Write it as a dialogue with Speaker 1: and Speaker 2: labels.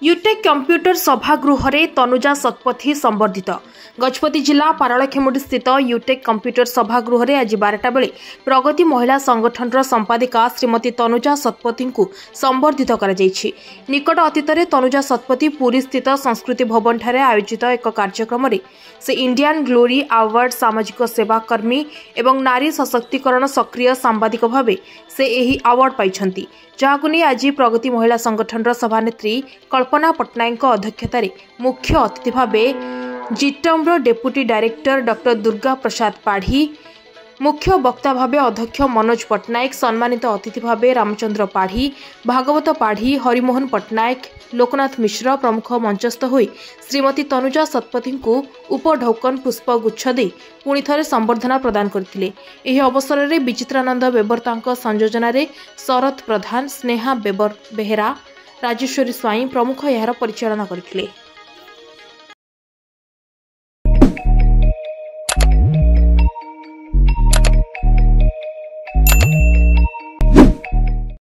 Speaker 1: यूटेक computer सभागृह रे तनुजा शतपथी संबर्धित। गजपति जिला पारालाखेमुंडी स्थित यूटेक कंप्यूटर सभागृह रे आज 12टा बेले प्रगति महिला संगठन संपादिका श्रीमती तनुजा शतपथी को संबर्धित करा जायछि। निकट अतीत तनुजा शतपथी पुरी स्थित संस्कृति भवन ठारे आयोजित एक कार्यक्रम रे से इंडियन ग्लोरी अवार्ड सामाजिक सेवा कर्मी एवं नारी सशक्तिकरण सक्रिय सांबादिक भावे से एही अवार्ड पाइछंती, जहाकु नै आज प्रगति महिला संगठन सभानेत्री कल्पना पट्टनायक अध्यक्षतार मुख्य अतिथि भावे जिटम्र deputy director doctor Durga Prasad पाढ़ी, मुख्य वक्ता भावे अध्यक्ष मनोज पट्टनायक, सम्मानित अतिथि भावे रामचंद्र पाढ़ी, भागवत पाढ़ी, हरिमोहन पट्टनायक, लोकनाथ मिश्र प्रमुख मंचस्थ होई श्रीमती तनुजा शतपथी को उपढौकन पुष्पगुच्छ दे पुणी थरे संबर्धना प्रदान करथिले। एही अवसर में विचित्रानंद बेबर संयोजन शरद प्रधान, स्नेहा बेबर बेहेरा, राजेश्वरी स्वाई प्रमुख यार परिचालना करथिले।